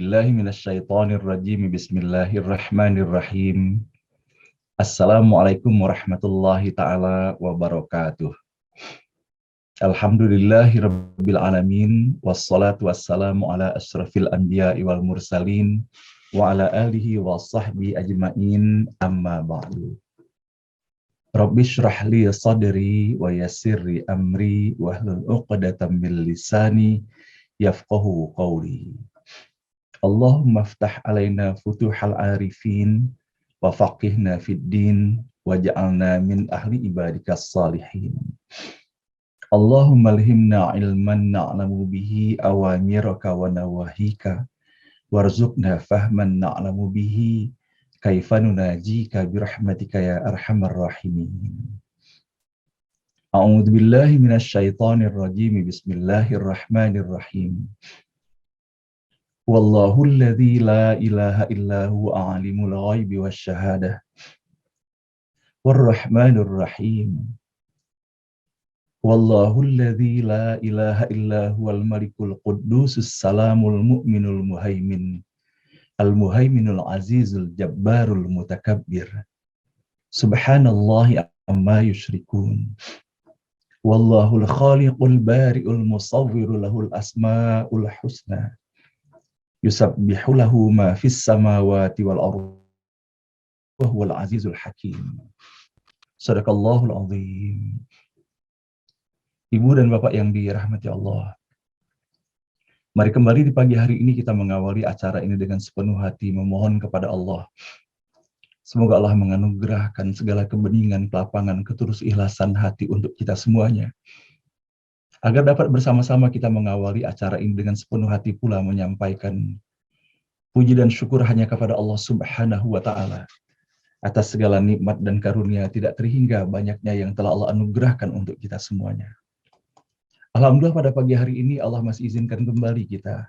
billahi minasyaitonir rajim. Bismillahirrahmanirrahim. Assalamualaikum warahmatullahi taala wabarakatuh. Alhamdulillahi rabbil alamin, wassalatu wassalamu ala asyrafil anbiya'i wal mursalin wa ala alihi wa sahbihi ajma'in, amma ba'du. Rabbi shrah li sadri wa yassirli amri wahlul 'uqdatam min lisani yafqahu qawli. Allahumma ftah alaina futuhal arifin wa faqihna fid din waj'alna min ahli ibadikas salihin. Allahumma alhimna ilman na'lamu bihi awamiraka wa nawahika warzuqna fahman na'lamu bihi kaifa nunajika birahmatika ya arhamar rahimin. A'udzu billahi minasyaitonir rajim. Bismillahirrahmanirrahim. Wallahu alladzi la ilaha illa huwa alimul ghaibi wasyahadah warrahmanur rahim. Wallahu alladzi la ilaha illa huwal malikul quddusus salamul mu'minul muhaimin al-muhaiminul azizul jabbarul mutakabbir. Subhanallahi amma yusyrikun. Wallahul khaliqul bari'ul musawwiru lahul asmaul husna. Yusabbihu lahu ma fis samawati wal ardi wa huwal azizul hakim. Shadaqallahul azim. Ibu dan Bapak yang dirahmati Allah, mari kembali di pagi hari ini kita mengawali acara ini dengan sepenuh hati memohon kepada Allah. Semoga Allah menganugerahkan segala kebeningan, kelapangan, ketulus ikhlasan hati untuk kita semuanya, agar dapat bersama-sama kita mengawali acara ini dengan sepenuh hati pula menyampaikan puji dan syukur hanya kepada Allah Subhanahu wa Ta'ala atas segala nikmat dan karunia tidak terhingga banyaknya yang telah Allah anugerahkan untuk kita semuanya. Alhamdulillah pada pagi hari ini Allah masih izinkan kembali kita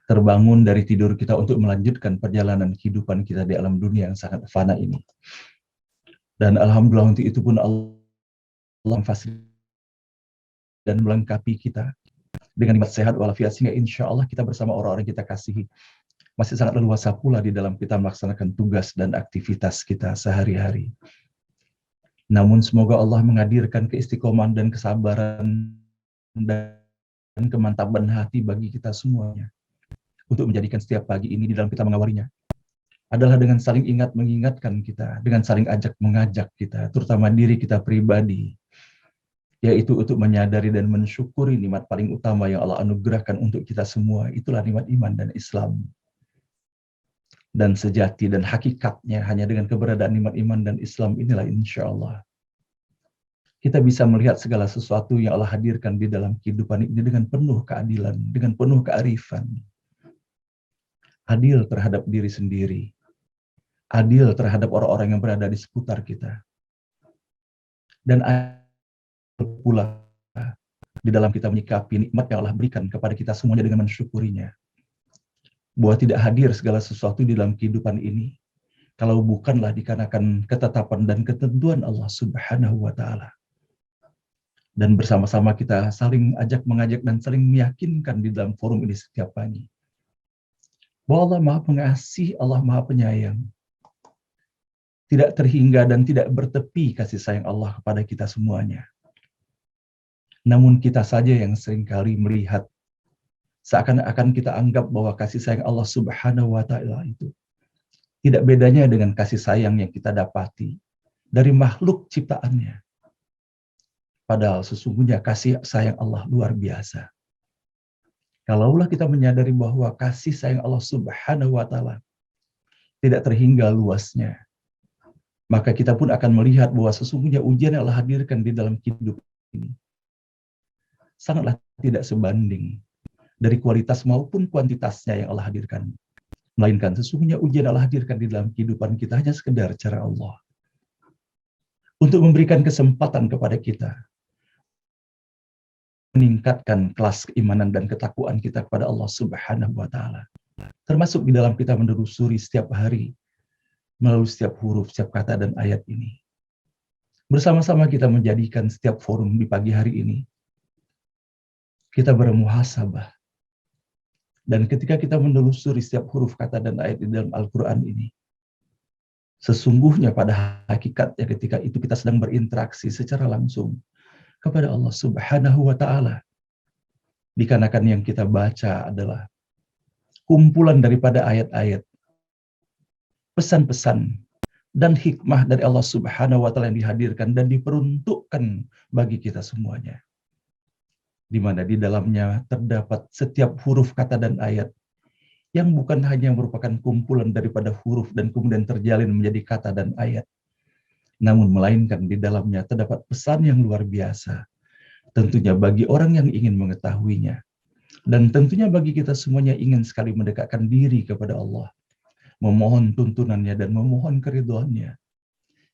terbangun dari tidur kita untuk melanjutkan perjalanan kehidupan kita di alam dunia yang sangat fana ini. Dan alhamdulillah untuk itu pun Allah memfasilitasi dan melengkapi kita dengan nikmat sehat walafiat sehingga insya Allah kita bersama orang-orang kita kasihi masih sangat leluasa pula di dalam kita melaksanakan tugas dan aktivitas kita sehari-hari. Namun semoga Allah menghadirkan keistiqomahan dan kesabaran dan kemantapan hati bagi kita semuanya untuk menjadikan setiap pagi ini di dalam kita mengawalinya adalah dengan saling ingat mengingatkan kita, dengan saling ajak mengajak kita, terutama diri kita pribadi, yaitu untuk menyadari dan mensyukuri nikmat paling utama yang Allah anugerahkan untuk kita semua. Itulah nikmat iman dan Islam. Dan sejati dan hakikatnya hanya dengan keberadaan nikmat iman dan Islam inilah insya Allah kita bisa melihat segala sesuatu yang Allah hadirkan di dalam kehidupan ini dengan penuh keadilan, dengan penuh kearifan. Adil terhadap diri sendiri, adil terhadap orang-orang yang berada di seputar kita, dan adil pula di dalam kita menyikapi nikmat yang Allah berikan kepada kita semuanya dengan mensyukurinya. Bahwa tidak hadir segala sesuatu di dalam kehidupan ini kalau bukanlah dikarenakan ketetapan dan ketentuan Allah Subhanahu wa Ta'ala. Dan bersama-sama kita saling ajak mengajak dan saling meyakinkan di dalam forum ini setiap pagi bahwa Allah Maha Pengasih, Allah Maha Penyayang, tidak terhingga dan tidak bertepi kasih sayang Allah kepada kita semuanya. Namun kita saja yang seringkali melihat seakan-akan kita anggap bahwa kasih sayang Allah Subhanahu wa Ta'ala itu tidak bedanya dengan kasih sayang yang kita dapati dari makhluk ciptaannya. Padahal sesungguhnya kasih sayang Allah luar biasa. Kalaulah kita menyadari bahwa kasih sayang Allah Subhanahu wa Ta'ala tidak terhingga luasnya, maka kita pun akan melihat bahwa sesungguhnya ujian yang Allah hadirkan di dalam hidup ini sangatlah tidak sebanding dari kualitas maupun kuantitasnya yang Allah hadirkan. Melainkan sesungguhnya ujian yang Allah hadirkan di dalam kehidupan kita hanya sekedar cara Allah untuk memberikan kesempatan kepada kita meningkatkan kelas keimanan dan ketakwaan kita kepada Allah Subhanahu wa Ta'ala. Termasuk di dalam kita menelusuri setiap hari melalui setiap huruf, setiap kata dan ayat ini. Bersama-sama kita menjadikan setiap forum di pagi hari ini kita bermuhasabah Dan ketika kita menelusuri setiap huruf kata dan ayat di dalam Al-Quran ini, sesungguhnya pada hakikatnya ketika itu kita sedang berinteraksi secara langsung kepada Allah Subhanahu wa Ta'ala. Dikarenakan yang kita baca adalah kumpulan daripada ayat-ayat, pesan-pesan, dan hikmah dari Allah Subhanahu wa Ta'ala yang dihadirkan dan diperuntukkan bagi kita semuanya. Di mana di dalamnya terdapat setiap huruf kata dan ayat yang bukan hanya merupakan kumpulan daripada huruf dan kemudian terjalin menjadi kata dan ayat, namun melainkan di dalamnya terdapat pesan yang luar biasa, tentunya bagi orang yang ingin mengetahuinya, dan tentunya bagi kita semuanya ingin sekali mendekatkan diri kepada Allah, memohon tuntunannya dan memohon keridhoannya.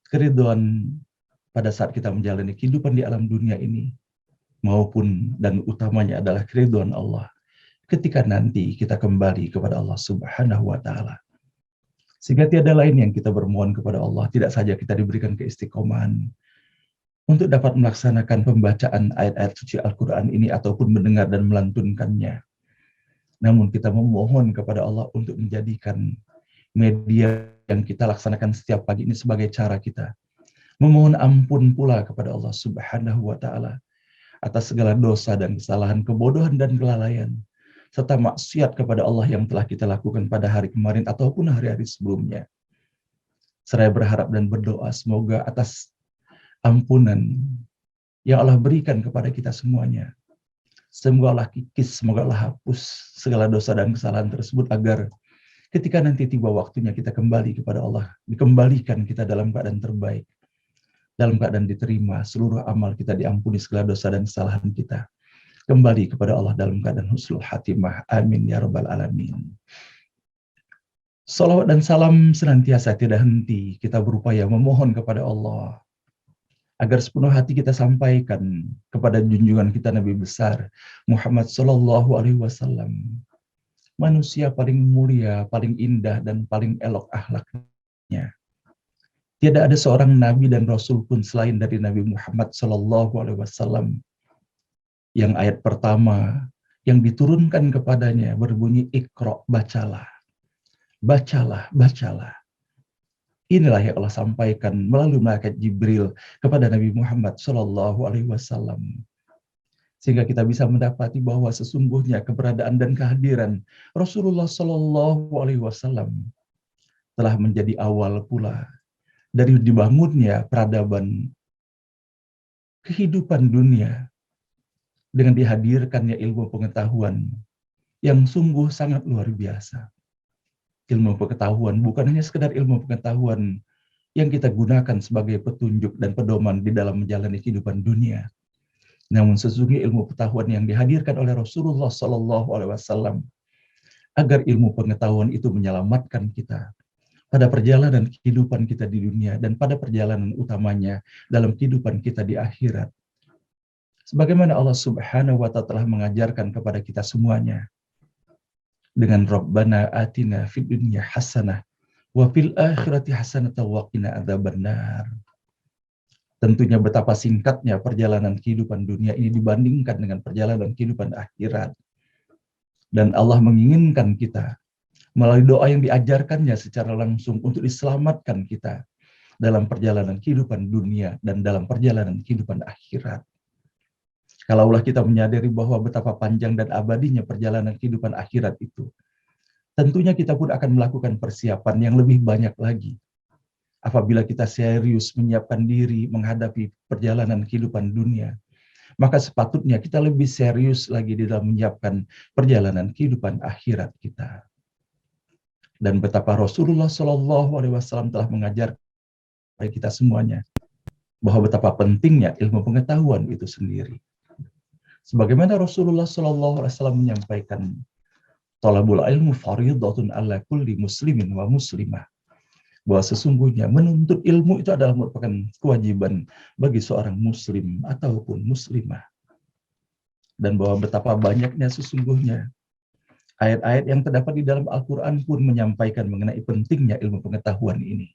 Keridhoan pada saat kita menjalani kehidupan di alam dunia ini, maupun dan utamanya adalah keridhaan Allah ketika nanti kita kembali kepada Allah Subhanahu wa Ta'ala. Sehingga tiada lain yang kita bermohon kepada Allah, tidak saja kita diberikan keistiqomahan untuk dapat melaksanakan pembacaan ayat-ayat suci Al-Quran ini ataupun mendengar dan melantunkannya. Namun kita memohon kepada Allah untuk menjadikan media yang kita laksanakan setiap pagi ini sebagai cara kita memohon ampun pula kepada Allah Subhanahu wa Ta'ala atas segala dosa dan kesalahan, kebodohan dan kelalaian, serta maksiat kepada Allah yang telah kita lakukan pada hari kemarin ataupun hari-hari sebelumnya. Seraya berharap dan berdoa semoga atas ampunan yang Allah berikan kepada kita semuanya, semoga Allah kikis, semoga Allah hapus segala dosa dan kesalahan tersebut agar ketika nanti tiba waktunya kita kembali kepada Allah, dikembalikan kita dalam keadaan terbaik, dalam keadaan diterima, seluruh amal kita diampuni, segala dosa dan kesalahan kita kembali kepada Allah dalam keadaan husnul khatimah. Amin ya rabbal alamin. Salawat dan salam senantiasa tidak henti kita berupaya memohon kepada Allah agar sepenuh hati kita sampaikan kepada junjungan kita Nabi besar Muhammad sallallahu alaihi wasallam, manusia paling mulia, paling indah dan paling elok akhlaknya. Tidak ada seorang nabi dan rasul pun selain dari Nabi Muhammad sallallahu alaihi wasallam yang ayat pertama yang diturunkan kepadanya berbunyi Iqra, bacalah. Bacalah, bacalah. Inilah yang Allah sampaikan melalui malaikat Jibril kepada Nabi Muhammad sallallahu alaihi wasallam. Sehingga kita bisa mendapati bahwa sesungguhnya keberadaan dan kehadiran Rasulullah sallallahu alaihi wasallam telah menjadi awal pula dari dibangunnya peradaban kehidupan dunia dengan dihadirkannya ilmu pengetahuan yang sungguh sangat luar biasa. Ilmu pengetahuan bukan hanya sekedar ilmu pengetahuan yang kita gunakan sebagai petunjuk dan pedoman di dalam menjalani kehidupan dunia. Namun sesungguhnya ilmu pengetahuan yang dihadirkan oleh Rasulullah SAW agar ilmu pengetahuan itu menyelamatkan kita pada perjalanan kehidupan kita di dunia dan pada perjalanan utamanya dalam kehidupan kita di akhirat. Sebagaimana Allah Subhanahu wa Ta'ala telah mengajarkan kepada kita semuanya dengan Rabbana atina fid dunya hasanah wa fil akhirati hasanah wa qina adzabannar. Tentunya betapa singkatnya perjalanan kehidupan dunia ini dibandingkan dengan perjalanan kehidupan akhirat. Dan Allah menginginkan kita melalui doa yang diajarkannya secara langsung untuk diselamatkan kita dalam perjalanan kehidupan dunia dan dalam perjalanan kehidupan akhirat. Kalaulah kita menyadari bahwa betapa panjang dan abadinya perjalanan kehidupan akhirat itu, tentunya kita pun akan melakukan persiapan yang lebih banyak lagi. Apabila kita serius menyiapkan diri menghadapi perjalanan kehidupan dunia, maka sepatutnya kita lebih serius lagi di dalam menyiapkan perjalanan kehidupan akhirat kita. Dan betapa Rasulullah SAW telah mengajar kepada kita semuanya bahwa betapa pentingnya ilmu pengetahuan itu sendiri. Sebagaimana Rasulullah SAW menyampaikan, talabul ilmu fardhatun ala kulli muslimin wa muslimah, bahwa sesungguhnya menuntut ilmu itu adalah merupakan kewajiban bagi seorang muslim ataupun muslimah. Dan bahwa betapa banyaknya sesungguhnya ayat-ayat yang terdapat di dalam Al-Quran pun menyampaikan mengenai pentingnya ilmu pengetahuan ini.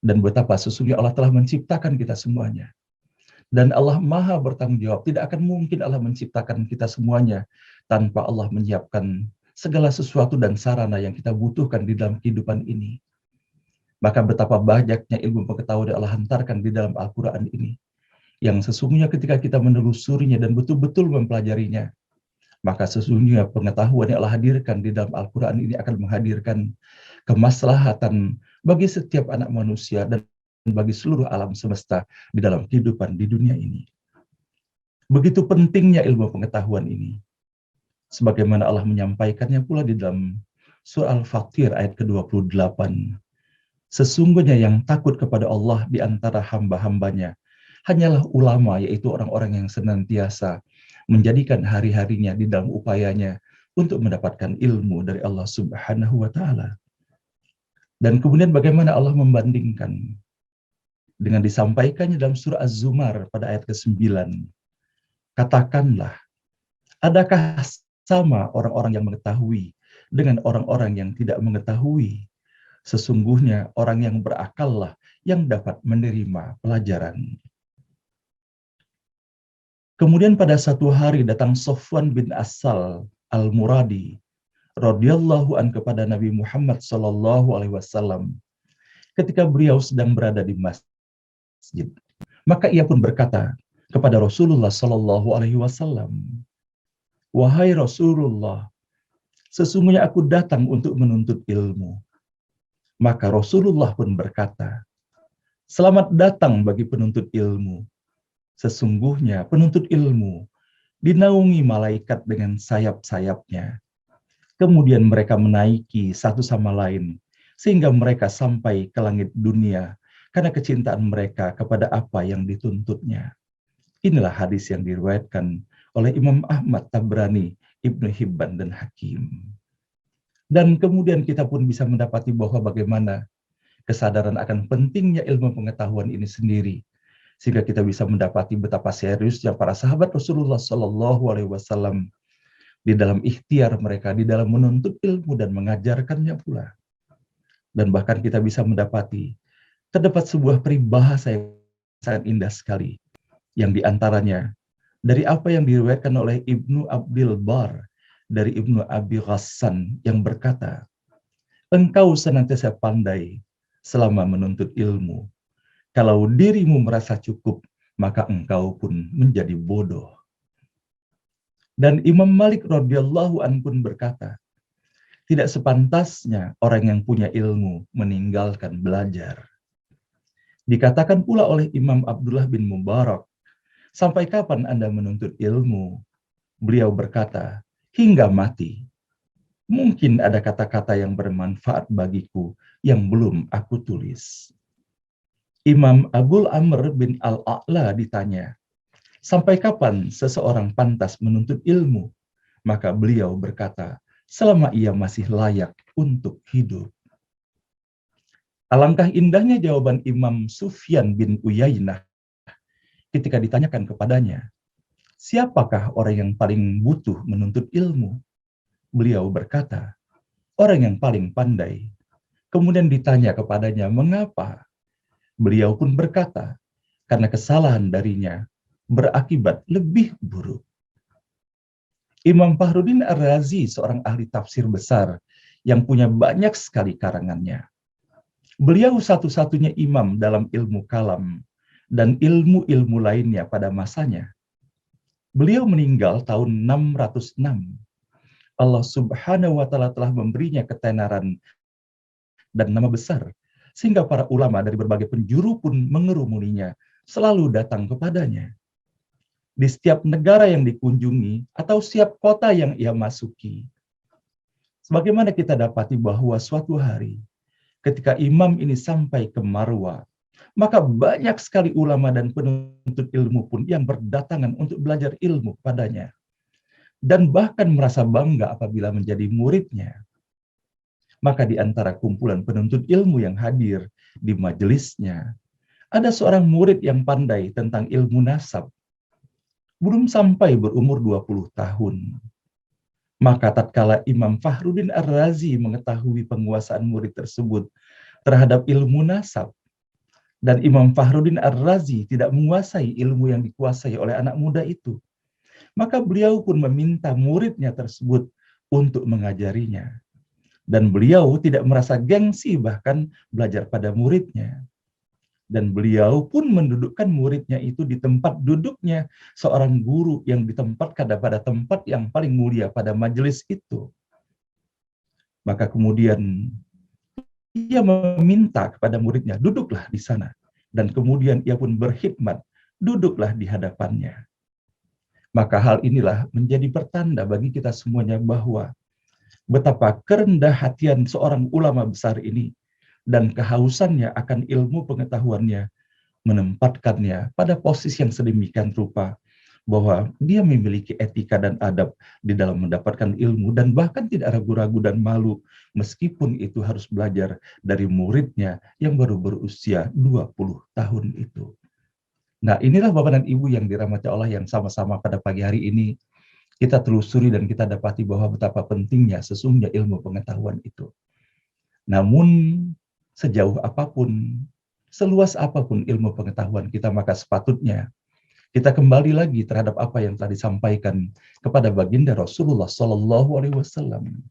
Dan betapa sesungguhnya Allah telah menciptakan kita semuanya. Dan Allah Maha bertanggung jawab. Tidak akan mungkin Allah menciptakan kita semuanya tanpa Allah menyiapkan segala sesuatu dan sarana yang kita butuhkan di dalam kehidupan ini. Maka betapa banyaknya ilmu pengetahuan yang Allah hantarkan di dalam Al-Quran ini, yang sesungguhnya ketika kita menelusurinya dan betul-betul mempelajarinya, maka sesungguhnya pengetahuan yang Allah hadirkan di dalam Al-Quran ini akan menghadirkan kemaslahatan bagi setiap anak manusia dan bagi seluruh alam semesta di dalam kehidupan di dunia ini. Begitu pentingnya ilmu pengetahuan ini, sebagaimana Allah menyampaikannya pula di dalam surah Al-Fatir ayat ke-28. Sesungguhnya yang takut kepada Allah di antara hamba-hambanya hanyalah ulama, yaitu orang-orang yang senantiasa menjadikan hari-harinya di dalam upayanya untuk mendapatkan ilmu dari Allah Subhanahu wa Ta'ala. Dan kemudian bagaimana Allah membandingkan dengan disampaikannya dalam surah Az-Zumar pada ayat ke-9. Katakanlah, adakah sama orang-orang yang mengetahui dengan orang-orang yang tidak mengetahui? Sesungguhnya orang yang berakallah yang dapat menerima pelajaran. Kemudian pada satu hari datang Sofwan bin Asal al-Muradi radhiyallahu an kepada Nabi Muhammad sallallahu alaihi wasallam ketika beliau sedang berada di masjid. Maka ia pun berkata kepada Rasulullah sallallahu alaihi wasallam, "Wahai Rasulullah, sesungguhnya aku datang untuk menuntut ilmu." Maka Rasulullah pun berkata, "Selamat datang bagi penuntut ilmu. Sesungguhnya penuntut ilmu dinaungi malaikat dengan sayap-sayapnya. Kemudian mereka menaiki satu sama lain, sehingga mereka sampai ke langit dunia karena kecintaan mereka kepada apa yang dituntutnya." Inilah hadis yang diriwayatkan oleh Imam Ahmad, Tabrani, Ibnu Hibban, dan Hakim. Dan kemudian kita pun bisa mendapati bahwa bagaimana kesadaran akan pentingnya ilmu pengetahuan ini sendiri, sehingga kita bisa mendapati betapa seriusnya para sahabat Rasulullah Shallallahu Alaihi Wasallam di dalam ikhtiar mereka, di dalam menuntut ilmu dan mengajarkannya pula. Dan bahkan kita bisa mendapati terdapat sebuah peribahasa yang sangat indah sekali, yang diantaranya dari apa yang diriwayatkan oleh Ibnu Abdul Bar dari Ibnu Abi Ghassan yang berkata, "Engkau senantiasa pandai selama menuntut ilmu. Kalau dirimu merasa cukup, maka engkau pun menjadi bodoh." Dan Imam Malik radhiyallahu anhu pun berkata, tidak sepantasnya orang yang punya ilmu meninggalkan belajar. Dikatakan pula oleh Imam Abdullah bin Mubarak, "Sampai kapan Anda menuntut ilmu?" Beliau berkata, "Hingga mati. Mungkin ada kata-kata yang bermanfaat bagiku yang belum aku tulis." Imam Abul Amr bin Al-A'la ditanya, "Sampai kapan seseorang pantas menuntut ilmu?" Maka beliau berkata, "Selama ia masih layak untuk hidup." Alangkah indahnya jawaban Imam Sufyan bin Uyainah ketika ditanyakan kepadanya, "Siapakah orang yang paling butuh menuntut ilmu?" Beliau berkata, "Orang yang paling pandai." Kemudian ditanya kepadanya, "Mengapa?" Beliau pun berkata, "Karena kesalahan darinya berakibat lebih buruk." Imam Fakhruddin Ar-Razi, seorang ahli tafsir besar yang punya banyak sekali karangannya. Beliau satu-satunya imam dalam ilmu kalam dan ilmu-ilmu lainnya pada masanya. Beliau meninggal tahun 606. Allah Subhanahu wa Ta'ala telah memberinya ketenaran dan nama besar, sehingga para ulama dari berbagai penjuru pun mengerumuninya, selalu datang kepadanya. Di setiap negara yang dikunjungi atau setiap kota yang ia masuki. Sebagaimana kita dapati bahwa suatu hari, ketika imam ini sampai ke Marwa, maka banyak sekali ulama dan penuntut ilmu pun yang berdatangan untuk belajar ilmu padanya. Dan bahkan merasa bangga apabila menjadi muridnya. Maka di antara kumpulan penuntut ilmu yang hadir di majelisnya, ada seorang murid yang pandai tentang ilmu nasab. Belum sampai berumur 20 tahun. Maka tatkala Imam Fakhruddin Ar-Razi mengetahui penguasaan murid tersebut terhadap ilmu nasab, dan Imam Fakhruddin Ar-Razi tidak menguasai ilmu yang dikuasai oleh anak muda itu, maka beliau pun meminta muridnya tersebut untuk mengajarinya. Dan beliau tidak merasa gengsi bahkan belajar pada muridnya. Dan beliau pun mendudukkan muridnya itu di tempat duduknya seorang guru yang ditempatkan pada tempat yang paling mulia pada majelis itu. Maka kemudian ia meminta kepada muridnya, duduklah di sana. Dan kemudian ia pun berkhidmat, duduklah di hadapannya. Maka hal inilah menjadi pertanda bagi kita semuanya bahwa betapa kerendah hatian seorang ulama besar ini dan kehausannya akan ilmu pengetahuannya menempatkannya pada posisi yang sedemikian rupa bahwa dia memiliki etika dan adab di dalam mendapatkan ilmu dan bahkan tidak ragu-ragu dan malu meskipun itu harus belajar dari muridnya yang baru berusia 20 tahun itu. Nah, inilah Bapak dan Ibu yang dirahmati Allah yang sama-sama pada pagi hari ini kita telusuri dan kita dapati bahwa betapa pentingnya sesungguhnya ilmu pengetahuan itu. Namun sejauh apapun, seluas apapun ilmu pengetahuan kita, maka sepatutnya kita kembali lagi terhadap apa yang telah disampaikan kepada baginda Rasulullah Sallallahu Alaihi Wasallam.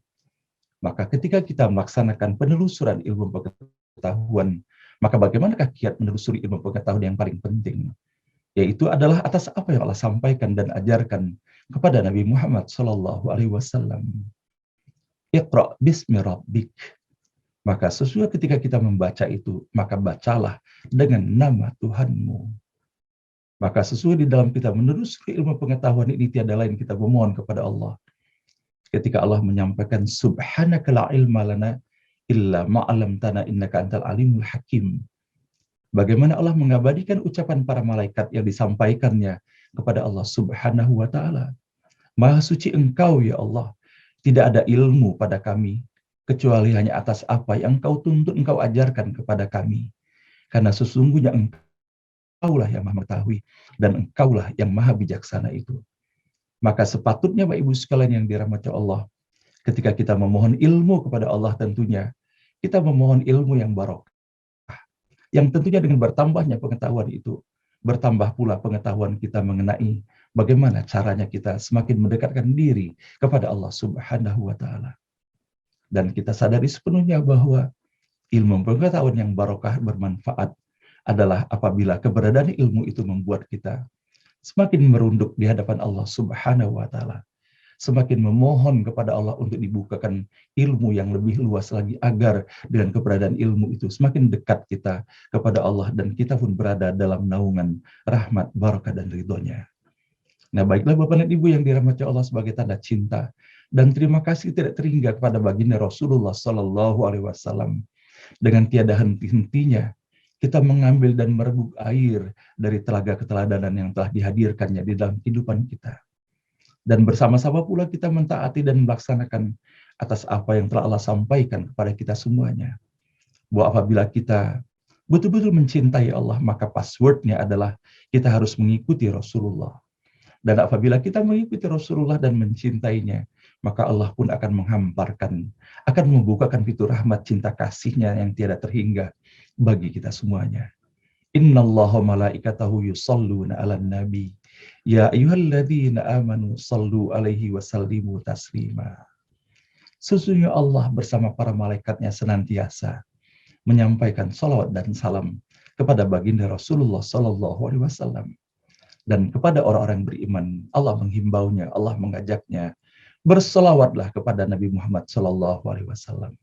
Maka ketika kita melaksanakan penelusuran ilmu pengetahuan, maka bagaimanakah kiat menelusuri ilmu pengetahuan yang paling penting? Yaitu adalah atas apa yang Allah sampaikan dan ajarkan kepada Nabi Muhammad Sallallahu Alaihi Wasallam. Iqra bismi rabbik. Maka sesuai ketika kita membaca itu, maka bacalah dengan nama Tuhanmu. Maka sesuai di dalam kita menelusuri ilmu pengetahuan ini tiada lain kita memohon kepada Allah. Ketika Allah menyampaikan subhanaka la ilma lana illa ma'alamtana innaka antal alimul hakim. Bagaimana Allah mengabadikan ucapan para malaikat yang disampaikannya kepada Allah Subhanahu wa taala. Maha suci Engkau ya Allah. Tidak ada ilmu pada kami kecuali hanya atas apa yang Engkau tuntut, Engkau ajarkan kepada kami. Karena sesungguhnya Engkaulah yang maha mengetahui dan Engkaulah yang maha bijaksana itu. Maka sepatutnya Bapak Ibu sekalian yang dirahmati Allah, ketika kita memohon ilmu kepada Allah tentunya, kita memohon ilmu yang barokah. Yang tentunya dengan bertambahnya pengetahuan itu, bertambah pula pengetahuan kita mengenai bagaimana caranya kita semakin mendekatkan diri kepada Allah Subhanahu wa taala. Dan kita sadari sepenuhnya bahwa ilmu pengetahuan yang barokah bermanfaat adalah apabila keberadaan ilmu itu membuat kita semakin merunduk di hadapan Allah Subhanahu wa taala. Semakin memohon kepada Allah untuk dibukakan ilmu yang lebih luas lagi agar dengan keberadaan ilmu itu semakin dekat kita kepada Allah dan kita pun berada dalam naungan rahmat, barakah dan ridhonya. Nah, baiklah Bapak dan Ibu yang dirahmati Allah sebagai tanda cinta dan terima kasih tidak terhingga kepada baginda Rasulullah Sallallahu Alaihi Wasallam. Dengan tiada henti-hentinya kita mengambil dan mereguk air dari telaga keteladanan yang telah dihadirkannya di dalam kehidupan kita. Dan bersama-sama pula kita mentaati dan melaksanakan atas apa yang telah Allah sampaikan kepada kita semuanya. Bahwa apabila kita betul-betul mencintai Allah, maka passwordnya adalah kita harus mengikuti Rasulullah. Dan apabila kita mengikuti Rasulullah dan mencintainya, maka Allah pun akan menghamparkan, akan membukakan pintu rahmat cinta kasihnya yang tiada terhingga bagi kita semuanya. Innallaha malaikatahu yusalluna 'alan nabi. Ya ayyuhalladzina amanu sallu 'alaihi wa sallimu taslima. Sesungguhnya Allah bersama para malaikatnya senantiasa menyampaikan salawat dan salam kepada baginda Rasulullah Sallallahu Alaihi Wasallam. Dan kepada orang-orang beriman, Allah menghimbaunya, Allah mengajaknya, berselawatlah kepada Nabi Muhammad Sallallahu Alaihi Wasallam.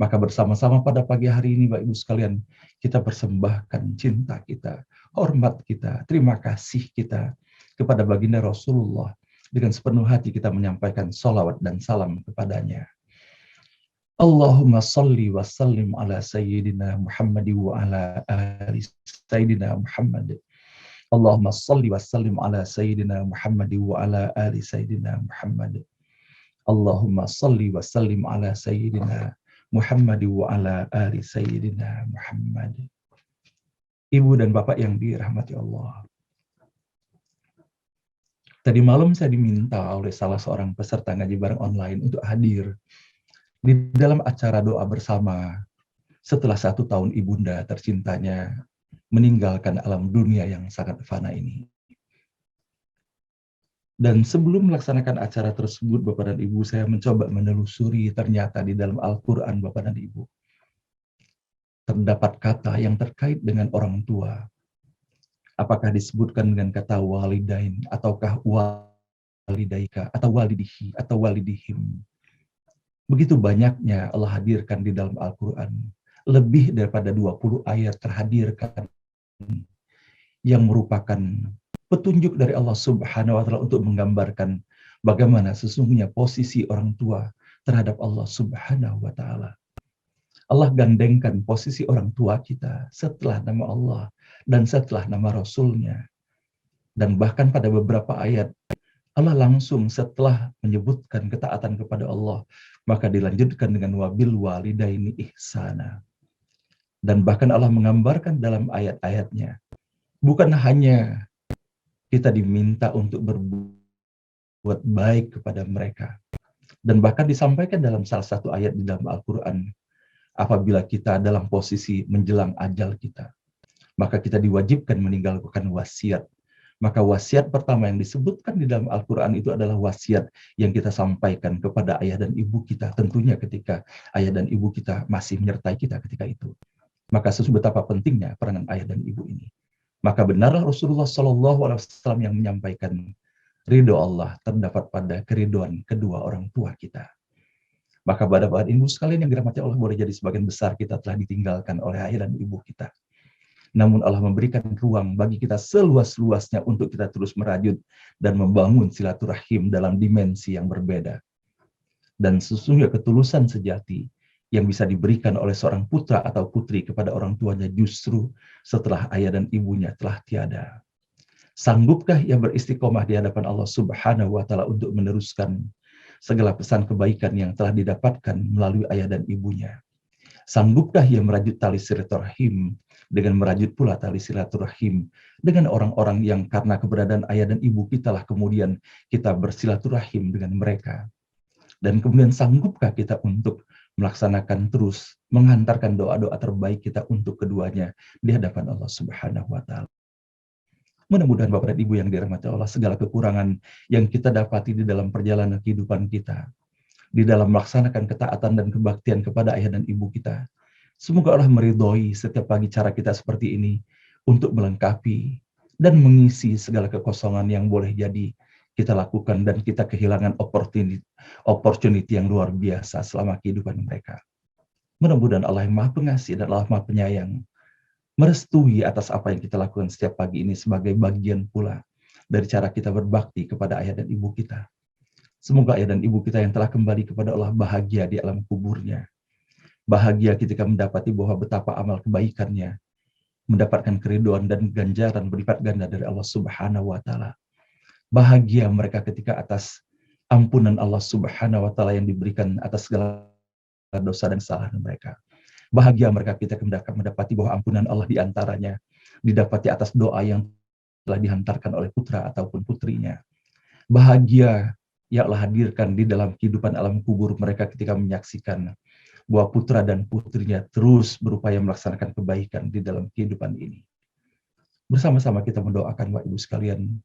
Maka bersama-sama pada pagi hari ini, Bapak Ibu sekalian, kita persembahkan cinta kita, hormat kita, terima kasih kita kepada baginda Rasulullah. Dengan sepenuh hati kita menyampaikan salawat dan salam kepadanya. Allahumma salli wa sallim ala Sayyidina Muhammad wa ala ali Sayyidina Muhammad. Allahumma salli wa sallim ala Sayyidina Muhammad wa ala ali Sayyidina Muhammad. Allahumma salli wa sallim ala Sayyidina Muhammad wa ala ali Sayyidina Muhammad. Ibu dan Bapak yang dirahmati Allah. Tadi malam saya diminta oleh salah seorang peserta ngaji bareng online untuk hadir di dalam acara doa bersama setelah 1 tahun ibunda tercintanya meninggalkan alam dunia yang sangat fana ini. Dan sebelum melaksanakan acara tersebut, Bapak dan Ibu, saya mencoba menelusuri ternyata di dalam Al-Quran, Bapak dan Ibu, terdapat kata yang terkait dengan orang tua. Apakah disebutkan dengan kata walidain, ataukah walidaika, atau walidihi, atau walidihim. Begitu banyaknya Allah hadirkan di dalam Al-Quran. Lebih daripada 20 ayat terhadirkan yang merupakan petunjuk dari Allah Subhanahu wa Ta'ala untuk menggambarkan bagaimana sesungguhnya posisi orang tua terhadap Allah Subhanahu wa Ta'ala. Allah gandengkan posisi orang tua kita setelah nama Allah dan setelah nama Rasulnya. Dan bahkan pada beberapa ayat Allah langsung setelah menyebutkan ketaatan kepada Allah, maka dilanjutkan dengan wabil walidaini ihsana. Dan bahkan Allah menggambarkan dalam ayat-ayatnya, bukan hanya kita diminta untuk berbuat baik kepada mereka. Dan bahkan disampaikan dalam salah satu ayat di dalam Al-Quran, apabila kita dalam posisi menjelang ajal kita, maka kita diwajibkan meninggalkan wasiat. Maka wasiat pertama yang disebutkan di dalam Al-Quran itu adalah wasiat yang kita sampaikan kepada ayah dan ibu kita. Tentunya ketika ayah dan ibu kita masih menyertai kita ketika itu. Maka betapa pentingnya peranan ayah dan ibu ini. Maka benarlah Rasulullah SAW yang menyampaikan ridho Allah terdapat pada keriduan kedua orang tua kita. Maka pada ibu sekalian yang dirahmati Allah, boleh jadi sebagian besar kita telah ditinggalkan oleh ayah dan ibu kita. Namun Allah memberikan ruang bagi kita seluas-luasnya untuk kita terus merajut dan membangun silaturahim dalam dimensi yang berbeda. Dan sesungguhnya ketulusan sejati yang bisa diberikan oleh seorang putra atau putri kepada orang tuanya justru setelah ayah dan ibunya telah tiada. Sanggupkah ia beristiqomah di hadapan Allah Subhanahu wa Ta'ala untuk meneruskan segala pesan kebaikan yang telah didapatkan melalui ayah dan ibunya? Sanggupkah ia merajut tali silaturahim dengan merajut pula tali silaturahim dengan orang-orang yang karena keberadaan ayah dan ibu kita lah kemudian kita bersilaturahim dengan mereka? Dan kemudian sanggupkah kita untuk melaksanakan terus menghantarkan doa-doa terbaik kita untuk keduanya di hadapan Allah Subhanahu wa Ta'ala? Mudah-mudahan Bapak dan Ibu yang dirahmati Allah, segala kekurangan yang kita dapati di dalam perjalanan kehidupan kita, di dalam melaksanakan ketaatan dan kebaktian kepada ayah dan ibu kita, semoga Allah meridhoi setiap pagi cara kita seperti ini untuk melengkapi dan mengisi segala kekosongan yang boleh jadi kita lakukan dan kita kehilangan opportunity yang luar biasa selama kehidupan mereka. Mudah-mudahan Allah yang Maha Pengasih dan Allah Maha Penyayang merestui atas apa yang kita lakukan setiap pagi ini sebagai bagian pula dari cara kita berbakti kepada ayah dan ibu kita. Semoga ayah dan ibu kita yang telah kembali kepada Allah bahagia di alam kuburnya. Bahagia ketika mendapati bahwa betapa amal kebaikannya mendapatkan keriduan dan ganjaran berlipat ganda dari Allah Subhanahu wa Ta'ala. Bahagia mereka ketika atas ampunan Allah Subhanahu wa Ta'ala yang diberikan atas segala dosa dan kesalahan mereka. Bahagia mereka kita mendapati bahwa ampunan Allah diantaranya didapati atas doa yang telah dihantarkan oleh putra ataupun putrinya. Bahagia yang Allah hadirkan di dalam kehidupan alam kubur mereka ketika menyaksikan bahwa putra dan putrinya terus berupaya melaksanakan kebaikan di dalam kehidupan ini. Bersama-sama kita mendoakan Bapak Ibu sekalian,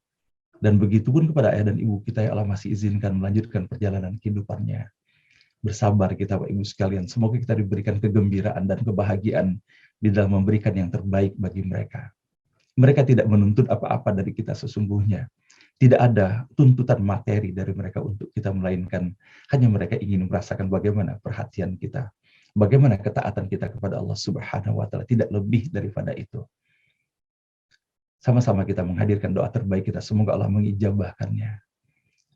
dan begitu pun kepada ayah dan ibu kita yang Allah masih izinkan melanjutkan perjalanan kehidupannya. Bersabar kita Bapak Ibu sekalian, semoga kita diberikan kegembiraan dan kebahagiaan di dalam memberikan yang terbaik bagi mereka. Mereka tidak menuntut apa-apa dari kita sesungguhnya. Tidak ada tuntutan materi dari mereka untuk kita, melainkan hanya mereka ingin merasakan bagaimana perhatian kita, bagaimana ketaatan kita kepada Allah Subhanahu wa Ta'ala, tidak lebih daripada itu. Sama-sama kita menghadirkan doa terbaik kita, semoga Allah mengijabahkannya.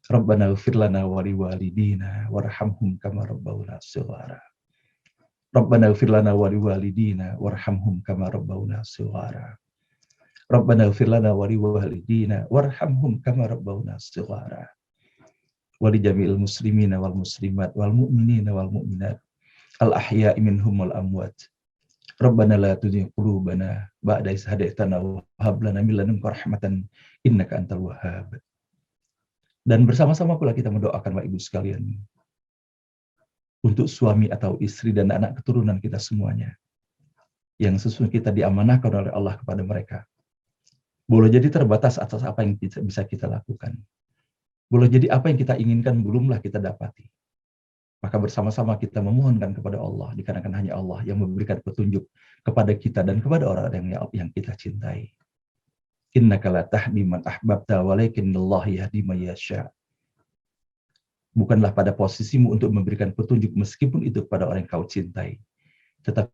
Rabbana ighfir lana wa liwalidina warhamhum kama rabbawna shighara. Rabbana ighfir lana wa liwalidina warhamhum kama rabbawna shighara. Rabbana ighfir lana wa liwalidina warhamhum kama rabbawna shighara. Wa li jami'il muslimina wal muslimat wal mu'minina wal mu'minat al ahya'i minhum wal amwat. Rabbana la tuzigh qulubana ba'da idh hadaytana wa hab lana min ladunka rahmatan innaka antal wahhab. Dan bersama-sama pula kita mendoakan Bapak Ibu sekalian untuk suami atau istri dan anak keturunan kita semuanya yang sesungguhnya kita diamanahkan oleh Allah kepada mereka. Boleh jadi terbatas atas apa yang bisa kita lakukan. Boleh jadi apa yang kita inginkan belumlah kita dapati. Maka bersama-sama kita memohonkan kepada Allah, dikarenakan hanya Allah yang memberikan petunjuk kepada kita dan kepada orang-orang yang kita cintai. Innaka la tahdi man ahbabta walakinnallaha yahdi man yasha. Bukanlah pada posisimu untuk memberikan petunjuk meskipun itu kepada orang yang kau cintai. Tetapi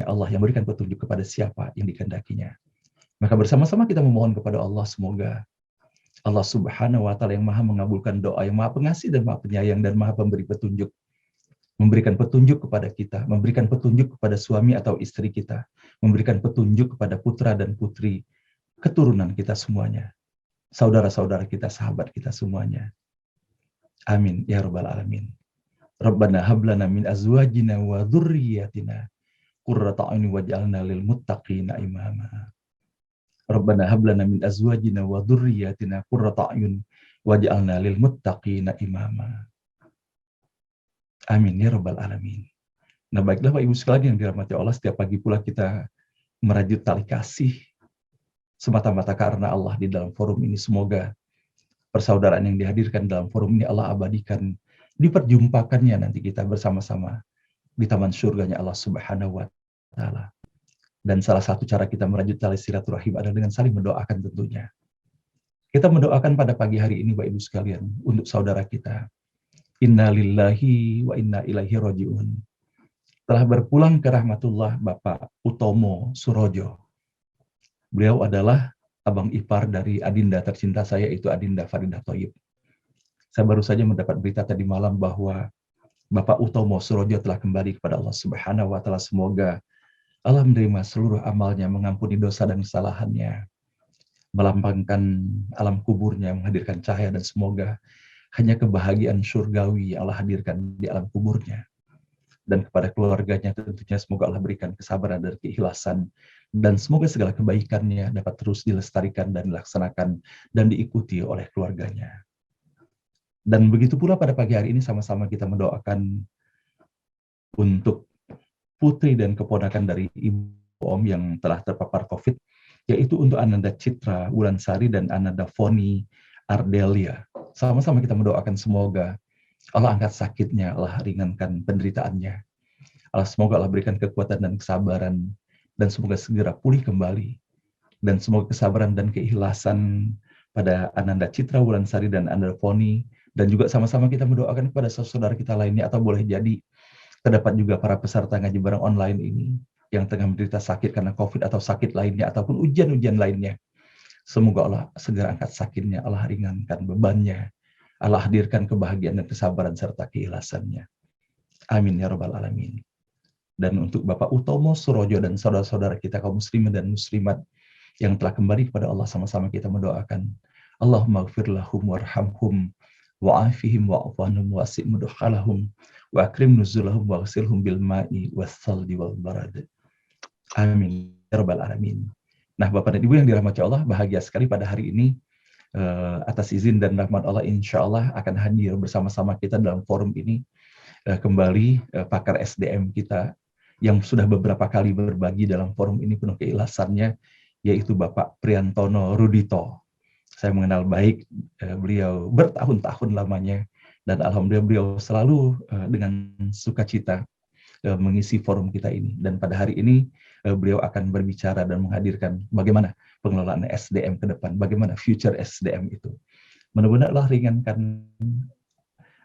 Allah yang memberikan petunjuk kepada siapa yang dikehendakinya. Maka bersama-sama kita memohon kepada Allah, semoga Allah Subhanahu wa Ta'ala yang Maha mengabulkan doa, yang Maha Pengasih dan Maha Penyayang dan Maha Pemberi petunjuk, memberikan petunjuk kepada kita, memberikan petunjuk kepada suami atau istri kita, memberikan petunjuk kepada putra dan putri keturunan kita semuanya, saudara-saudara kita, sahabat kita semuanya. Amin ya rabbal alamin. Rabbana hablana min azwajina wa dzurriyyatina qurrata a'yun waj'alna lil muttaqina imama. Rabbana hablana min azwajina wa dzurriyyatina qurrata a'yun waj'alna lil muttaqina imama. Amin ya rabbal alamin. Nah, baiklah Bapak Ibu sekalian yang dirahmati Allah, setiap pagi pula kita merajut tali kasih semata-mata karena Allah di dalam forum ini. Semoga persaudaraan yang dihadirkan dalam forum ini Allah abadikan, diperjumpakannya nanti kita bersama-sama di taman surganya Allah Subhanahu wa Ta'ala. Dan salah satu cara kita merajut tali silaturahim adalah dengan saling mendoakan tentunya. Kita mendoakan pada pagi hari ini Bapak Ibu sekalian untuk saudara kita. Inna lillahi wa inna ilaihi raji'un. Telah berpulang ke rahmatullah Bapak Utomo Surojo. Beliau adalah abang ipar dari adinda tercinta saya, itu Adinda Faridah Thoyib. Saya baru saja mendapat berita tadi malam bahwa Bapak Utomo Surojo telah kembali kepada Allah Subhanahu wa Ta'ala. Semoga Allah menerima seluruh amalnya, mengampuni dosa dan kesalahannya, melambangkan alam kuburnya, menghadirkan cahaya, dan semoga hanya kebahagiaan surgawi yang Allah hadirkan di alam kuburnya. Dan kepada keluarganya tentunya semoga Allah berikan kesabaran dan keikhlasan, dan semoga segala kebaikannya dapat terus dilestarikan dan dilaksanakan dan diikuti oleh keluarganya. Dan begitu pula pada pagi hari ini sama-sama kita mendoakan untuk putri dan keponakan dari Ibu Om yang telah terpapar COVID, yaitu untuk Ananda Citra Wulansari dan Ananda Foni Ardelia. Sama-sama kita mendoakan semoga Allah angkat sakitnya, Allah ringankan penderitaannya. Semoga Allah berikan kekuatan dan kesabaran, dan semoga segera pulih kembali. Dan semoga kesabaran dan keikhlasan pada Ananda Citra Wulansari dan Ananda Foni, dan juga sama-sama kita mendoakan kepada saudara kita lainnya, atau boleh jadi terdapat juga para peserta ngaji bareng online ini yang tengah menderita sakit karena COVID atau sakit lainnya, ataupun ujian-ujian lainnya. Semoga Allah segera angkat sakitnya, Allah ringankan bebannya, Allah hadirkan kebahagiaan dan kesabaran serta keikhlasannya. Amin ya rabbal alamin. Dan untuk Bapak Utomo Surojo dan saudara-saudara kita kaum muslimin dan muslimat yang telah kembali kepada Allah, sama-sama kita mendoakan, Allahumma gfir lahum warhamhum wa'afihim wa'afanhum wa'asi' mudkhalahum wa akrim nuzulahum wa ghsilhum bil ma'i was-saldi wal barad. Amin ya rabbal alamin. Nah, Bapak dan Ibu yang dirahmati Allah, bahagia sekali pada hari ini atas izin dan rahmat Allah, insya Allah akan hadir bersama-sama kita dalam forum ini kembali pakar SDM kita yang sudah beberapa kali berbagi dalam forum ini penuh keikhlasannya, yaitu Bapak Priantono Rudito. Saya mengenal baik beliau bertahun-tahun lamanya, dan alhamdulillah beliau selalu dengan sukacita mengisi forum kita ini. Dan pada hari ini beliau akan berbicara dan menghadirkan bagaimana pengelolaan SDM ke depan, bagaimana future SDM itu. Mudah-mudahan Allah ringankan,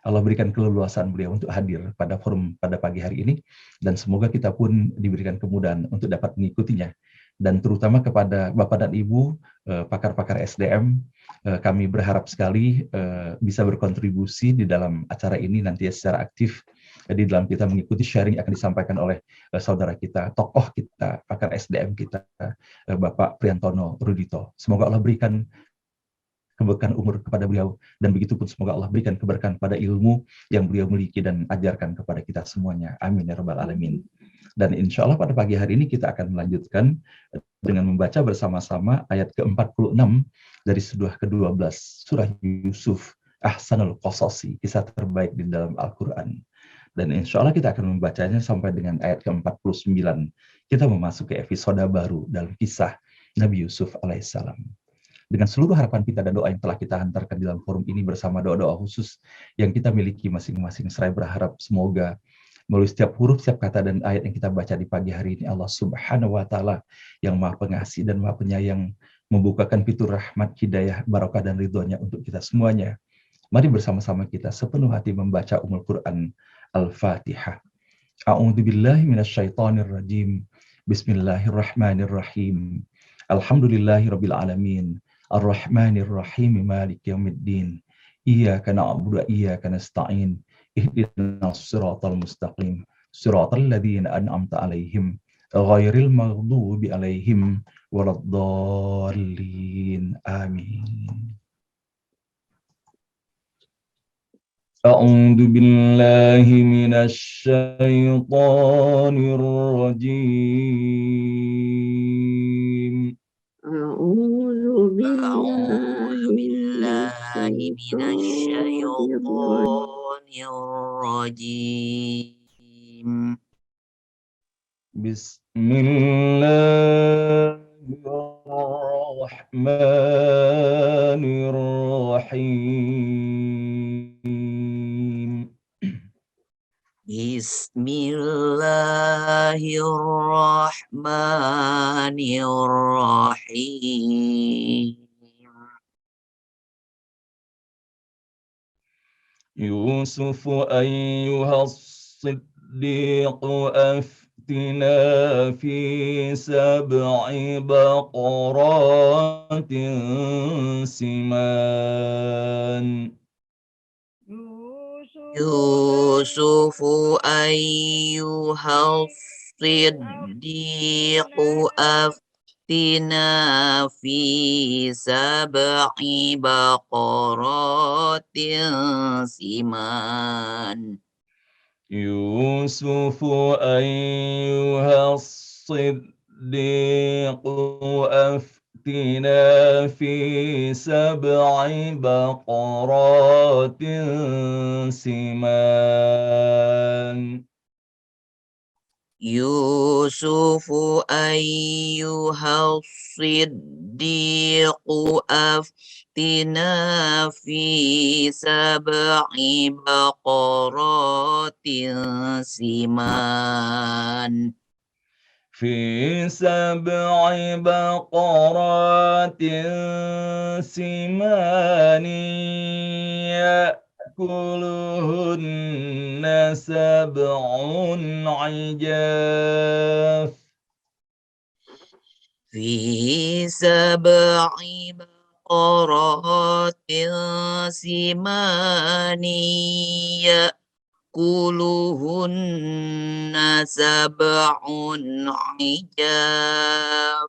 Allah berikan keleluasan beliau untuk hadir pada forum pada pagi hari ini, dan semoga kita pun diberikan kemudahan untuk dapat mengikutinya. Dan terutama kepada Bapak dan Ibu pakar-pakar SDM, kami berharap sekali bisa berkontribusi di dalam acara ini nanti secara aktif di dalam kita mengikuti sharing yang akan disampaikan oleh saudara kita, tokoh kita, pakar SDM kita, Bapak Priantono Rudito. Semoga Allah berikan keberkahan umur kepada beliau, dan begitu pun semoga Allah berikan keberkahan pada ilmu yang beliau miliki dan ajarkan kepada kita semuanya. Amin ya rabbal alamin. Dan insya Allah pada pagi hari ini kita akan melanjutkan dengan membaca bersama-sama ayat ke-46 dari surah ke-12 surah Yusuf, Ahsanul Qasasi, kisah terbaik di dalam Al-Quran. Dan insya Allah kita akan membacanya sampai dengan ayat ke-49. Kita memasuki episode baru dalam kisah Nabi Yusuf alaihissalam. dengan seluruh harapan kita dan doa yang telah kita hantarkan di dalam forum ini bersama doa-doa khusus yang kita miliki masing-masing. Seraya berharap semoga melalui setiap huruf, setiap kata dan ayat yang kita baca di pagi hari ini, Allah Subhanahu wa Ta'ala yang Maha Pengasih dan Maha Penyayang membukakan pintu rahmat, hidayah, barokah dan ridhonya untuk kita semuanya. Mari bersama-sama kita sepenuh hati membaca Ummul Quran Al-Fatihah. A'udzu billahi minasyaitonir rajim. Bismillahirrahmanirrahim. Alhamdulillahirabbil alamin. Arrahmanir rahim. Maliki yaumiddin. Iyyaka na'budu wa iyyaka nasta'in. Ihdinas siratal mustaqim. Siratal ladzina an'amta 'alaihim ghairil maghdubi 'alaihim waladdallin. Amin. أعوذ بالله من الشيطان الرجيم أعوذ بالله من الشيطان الرجيم. بسم الله الرحمن الرحيم Bismillahirrahmanirrahim. يوسف أيها الصديق أفتنا في 7 بقرات سمان يوسف أيها الصديق أفتنا في 7 بقرات سمان. يوسف أيها الصديق أفتنا في 7 بقرات سمان يوسف أيها الصديق أفتنا في 7 بقرات سمان. في 7 بقرات سمان يأكلهن 7 عجاف في 7 بقرات سمان يأكلهن 7 عجاف.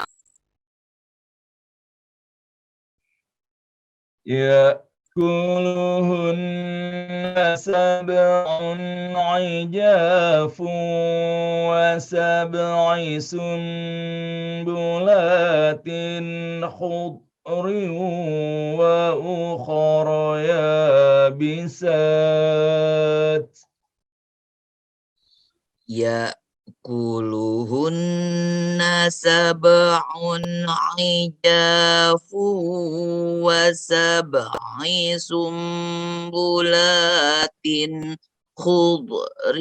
يأكلهن 7 عجاف و7 سنبلات خضر وأخر يابسات يأكلهن 7 عجاف و7 سنبلات خضر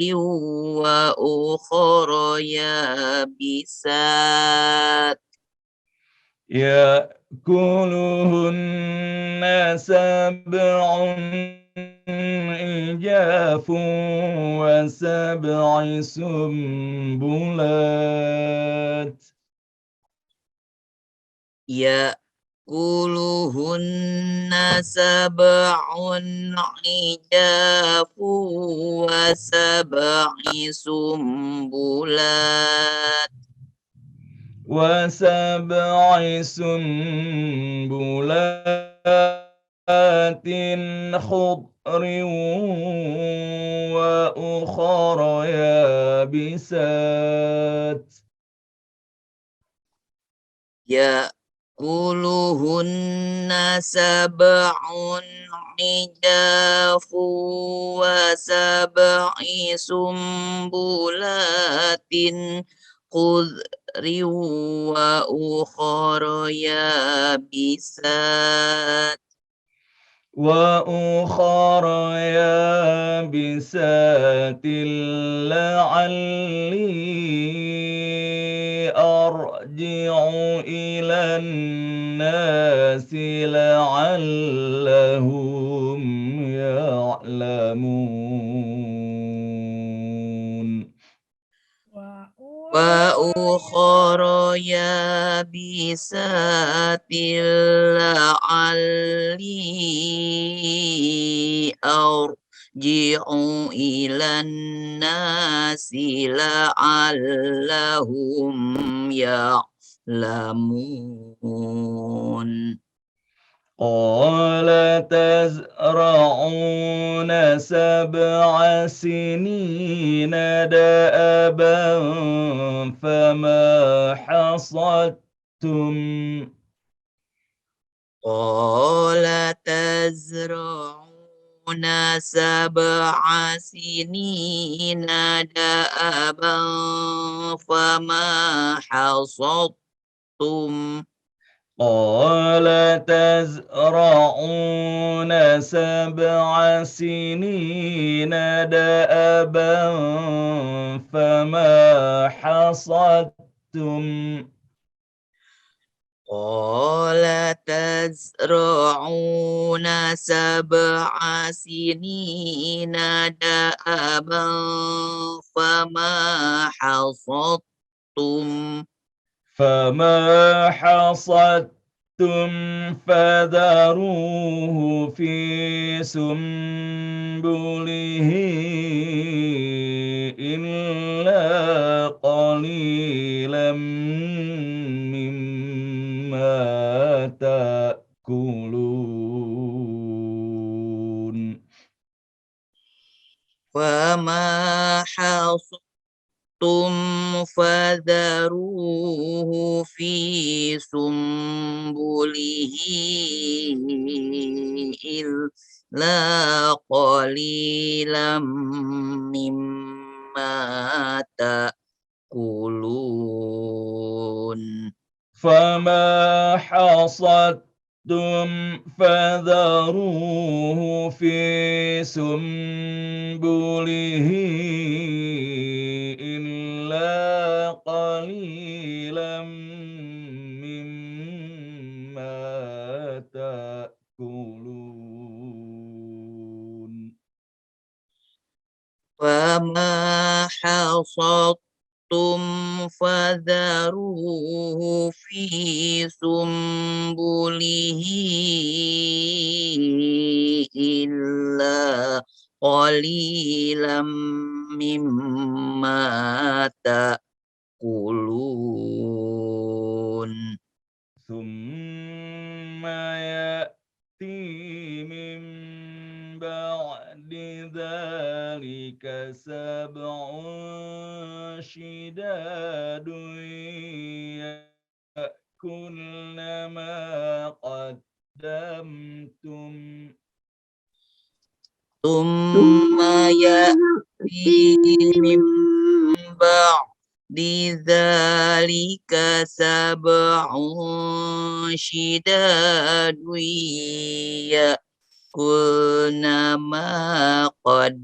وأخر يابسات. يأكلهن 7 عجاف و7 سنبلات يأكلهن 7 عجاف و7 سنبلات و7 سنبلات خضر وأخر يابسات يأكلهن 7 عجاف و7 سنبلات خضر wa ukhra yabisat. وأخر يابسات لعلي أرجع إلى الناس لعلهم يعلمون Wa ukhra yabisatil la'alli arji'u ilan nasi la'allahum ya'lamun. قال تزرعون 7 سنين دأبا فما حصدتم قال تزرعون 7 سنين دأبا فما حصدتم قال تزرعون 7 سنين دأبا فما حصدتم قال تزرعون 7 سنين دأبا فما حصدتم فذروه في سنبله إلا قليلا مما تأكلون فما حصدتم فذروه في سنبله إلا قليلا مما تأكلون فما حصدتم فذروه في سنبله إلا قليلا مما تأكلون فما حصدتم فذروه في سنبله إلا قليلا مما تأكلون ثم يأتي من بعد ذلك 7 شداد يأكلن ما قدمتم ثم يأتي من بعد ذلك 7 شداد يأكلن ما قدمتم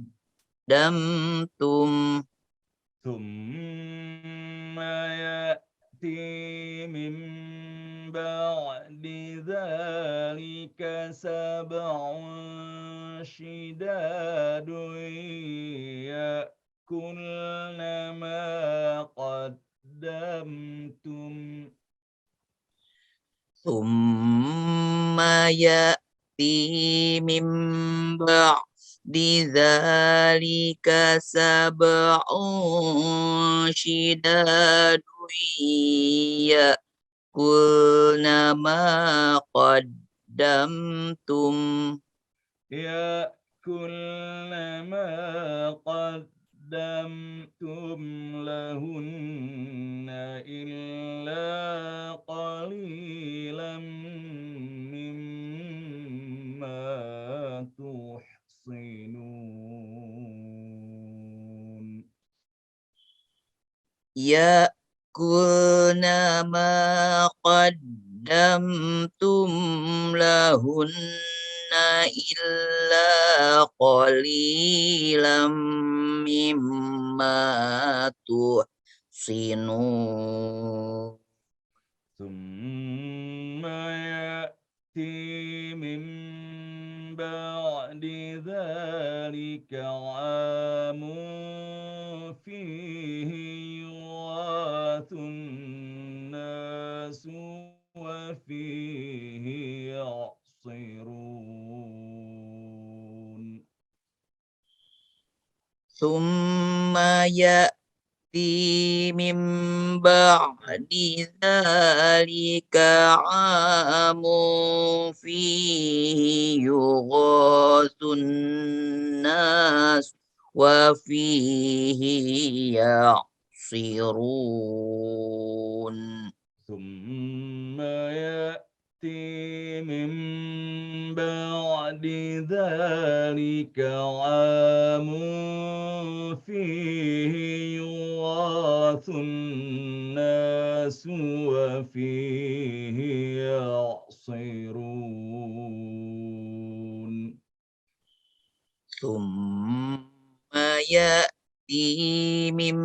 ثم يأتي من بعد ذلك 7 شداد يأكلن ما قدمتم ثم يأتي من بعد ذلك 7 شداد يأكلن ما قدمتم يأكلن ما قدمتم لهن إلا قليلا مما تحصنون يأكلن ما قدمتم لهن إلا قليلا مما تحصنون ثم يأتي من بعد ذلك عام فيه يغاث الناس وفيه يعصرون ثم يأتي من بعد ذلك عام فيه يغاث الناس وفيه يعصرون ثم يأتي من بعد ذلك عام فيه يغاث الناس وفيه يعصرون ثم يأتي من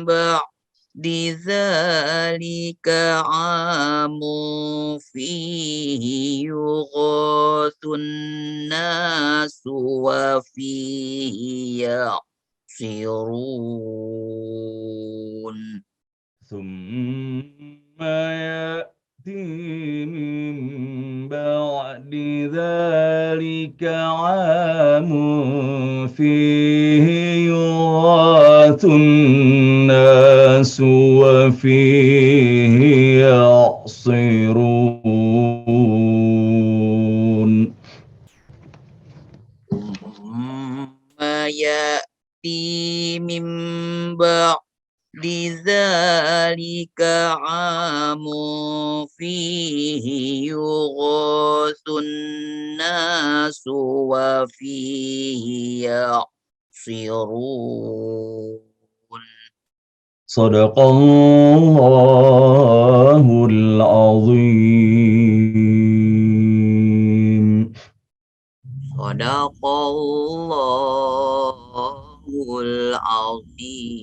بعد ذلك عام فيه يغاث الناس وفيه يعصرون ثم يأتي من بعد ذلك عام فيه يغاث الناس وفيه يعصرون ثم يأتي من بعد لذلك عام فيه يغاث الناس وفيه يعصرون صدق الله العظيم Sadaqallahul azim.